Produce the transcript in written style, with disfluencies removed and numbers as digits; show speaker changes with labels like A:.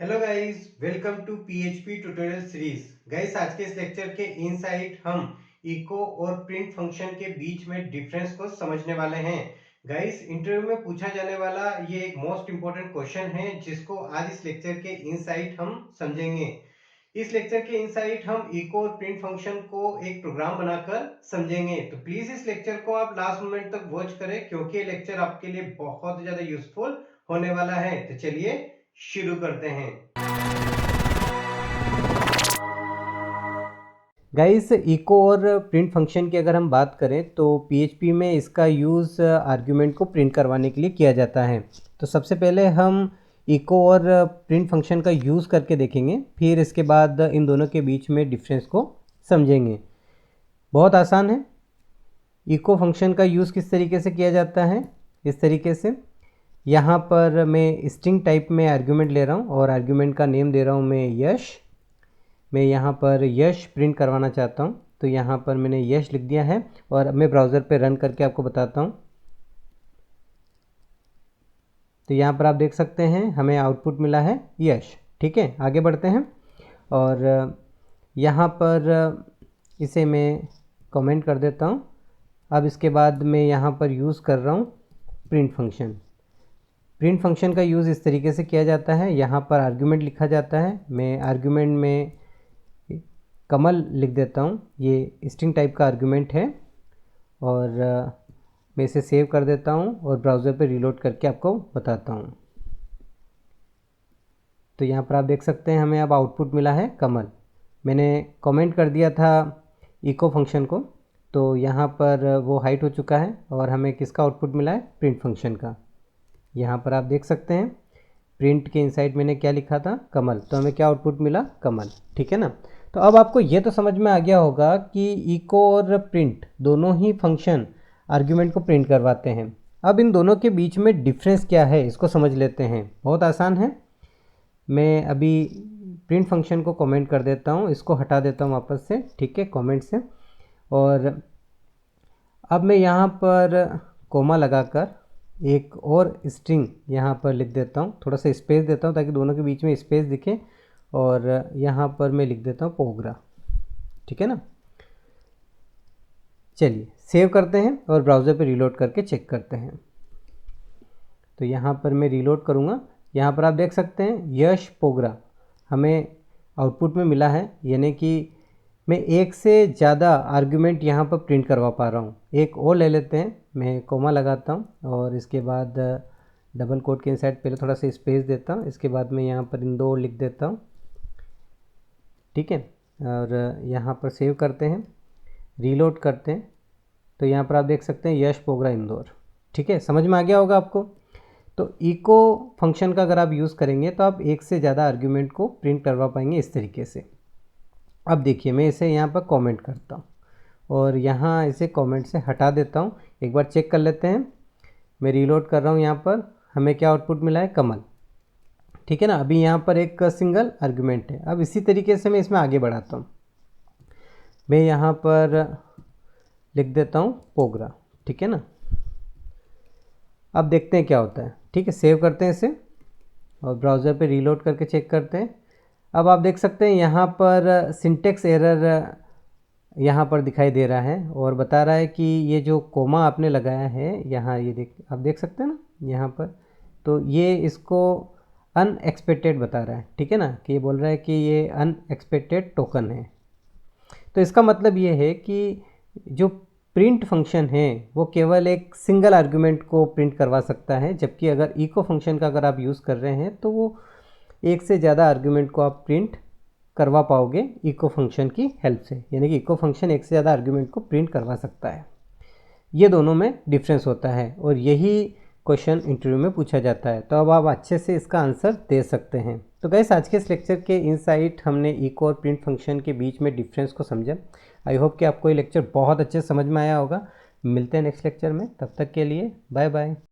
A: Hello guys, welcome to PHP tutorial series. Guys, आज के इस लेक्चर के इनसाइड हम इको और प्रिंट फंक्शन के बीच में डिफरेंस को समझने वाले हैं। गाइस, इंटरव्यू में पूछा जाने वाला ये एक मोस्ट इंपॉर्टेंट क्वेश्चन है जिसको आज इस लेक्चर के इनसाइड हम समझेंगे। इस लेक्चर के इनसाइड हम इको और प्रिंट फंक्शन को एक प्रोग्राम बनाकर समझेंगे। तो प्लीज इस लेक्चर को आप लास्ट मोमेंट तक वॉच करें क्योंकि ये लेक्चर आपके लिए बहुत ज्यादा यूजफुल होने वाला है। तो चलिए शुरू करते हैं। गाइस, इको और प्रिंट फंक्शन की अगर हम बात करें तो पीएचपी में इसका यूज़ आर्ग्यूमेंट को प्रिंट करवाने के लिए किया जाता है। तो सबसे पहले हम इको और प्रिंट फंक्शन का यूज़ करके देखेंगे, फिर इसके बाद इन दोनों के बीच में डिफरेंस को समझेंगे। बहुत आसान है। इको फंक्शन का यूज़ किस तरीके से किया जाता है, इस तरीके से। यहाँ पर मैं स्ट्रिंग टाइप में आर्ग्यूमेंट ले रहा हूँ और आर्ग्यूमेंट का नेम दे रहा हूँ मैं यश। मैं यहाँ पर यश प्रिंट करवाना चाहता हूँ, तो यहाँ पर मैंने यश लिख दिया है और अब मैं ब्राउज़र पे रन करके आपको बताता हूँ। तो यहाँ पर आप देख सकते हैं हमें आउटपुट मिला है यश। ठीक है, आगे बढ़ते हैं और यहाँ पर इसे मैं कमेंट कर देता हूँ। अब इसके बाद मैं यहाँ पर यूज़ कर रहा हूँ प्रिंट फंक्शन। प्रिंट फंक्शन का यूज़ इस तरीके से किया जाता है, यहाँ पर आर्ग्यूमेंट लिखा जाता है। मैं आर्ग्यूमेंट में कमल लिख देता हूँ, ये स्ट्रिंग टाइप का आर्गुमेंट है और मैं इसे सेव कर देता हूँ और ब्राउज़र पे रीलोड करके आपको बताता हूँ। तो यहाँ पर आप देख सकते हैं हमें अब आउटपुट मिला है कमल। मैंने कमेंट कर दिया था इको फंक्शन को, तो यहाँ पर वो हाइड हो चुका है और हमें किसका आउटपुट मिला है, प्रिंट फंक्शन का। यहाँ पर आप देख सकते हैं प्रिंट के इनसाइड मैंने क्या लिखा था, कमल, तो हमें क्या आउटपुट मिला, कमल। ठीक है ना। तो अब आपको ये तो समझ में आ गया होगा कि इको और प्रिंट दोनों ही फंक्शन आर्ग्यूमेंट को प्रिंट करवाते हैं। अब इन दोनों के बीच में डिफरेंस क्या है इसको समझ लेते हैं। बहुत आसान है। मैं अभी प्रिंट फंक्शन को कमेंट कर देता हूँ, इसको हटा देता हूँ वापस से, ठीक है, कमेंट से। और अब मैं यहाँ पर कोमा लगाकर एक और स्ट्रिंग यहाँ पर लिख देता हूँ, थोड़ा सा स्पेस देता हूँ ताकि दोनों के बीच में स्पेस दिखे। और यहाँ पर मैं लिख देता हूँ पोगरा। ठीक है ना। चलिए सेव करते हैं और ब्राउज़र पे रीलोड करके चेक करते हैं। तो यहाँ पर मैं रीलोड करूँगा, यहाँ पर आप देख सकते हैं यश पोगरा हमें आउटपुट में मिला है, यानी कि मैं एक से ज़्यादा आर्गुमेंट यहाँ पर प्रिंट करवा पा रहा हूँ। एक और ले लेते हैं, मैं कोमा लगाता हूँ और इसके बाद डबल कोट के इनसाइड पहले थोड़ा सा स्पेस देता हूँ, इसके बाद मैं यहाँ पर इन दो लिख देता हूँ। ठीक है, और यहाँ पर सेव करते हैं, रीलोड करते हैं। तो यहाँ पर आप देख सकते हैं यश पोगरा इंदौर। ठीक है, समझ में आ गया होगा आपको। तो इको फंक्शन का अगर आप यूज़ करेंगे तो आप एक से ज़्यादा आर्ग्यूमेंट को प्रिंट करवा पाएंगे इस तरीके से। अब देखिए मैं इसे यहाँ पर कमेंट करता हूँ और यहाँ इसे कमेंट से हटा देता हूँ। एक बार चेक कर लेते हैं। मैं रीलोड कर रहा हूँ, यहाँ पर हमें क्या आउटपुट मिला है, कमल। ठीक है ना। अभी यहाँ पर एक सिंगल आर्गुमेंट है। अब इसी तरीके से मैं इसमें आगे बढ़ाता हूँ। मैं यहाँ पर लिख देता हूँ पोगरा। ठीक है ना। अब देखते हैं क्या होता है। ठीक है, सेव करते हैं इसे और ब्राउज़र पे रीलोड करके चेक करते हैं। अब आप देख सकते हैं यहाँ पर सिंटेक्स एरर यहाँ पर दिखाई दे रहा है और बता रहा है कि ये जो कोमा आपने लगाया है यहाँ, ये आप देख सकते हैं ना यहाँ पर, तो ये इसको अनएक्सपेक्टेड बता रहा है। ठीक है ना, कि ये बोल रहा है कि ये अनएक्सपेक्टेड टोकन है। तो इसका मतलब ये है कि जो प्रिंट फंक्शन है वो केवल एक सिंगल आर्गुमेंट को प्रिंट करवा सकता है, जबकि अगर इको फंक्शन का अगर आप यूज़ कर रहे हैं तो वो एक से ज़्यादा आर्गुमेंट को आप प्रिंट करवा पाओगे इको फंक्शन की हेल्प से। यानी कि इको फंक्शन एक से ज़्यादा आर्गुमेंट को प्रिंट करवा सकता है। ये दोनों में डिफरेंस होता है और यही क्वेश्चन इंटरव्यू में पूछा जाता है। तो अब आप अच्छे से इसका आंसर दे सकते हैं। तो गाइस, आज के इस लेक्चर के इनसाइट हमने इको और प्रिंट फंक्शन के बीच में डिफरेंस को समझा। आई होप कि आपको ये लेक्चर बहुत अच्छे समझ में आया होगा। मिलते हैं नेक्स्ट लेक्चर में, तब तक के लिए बाय बाय।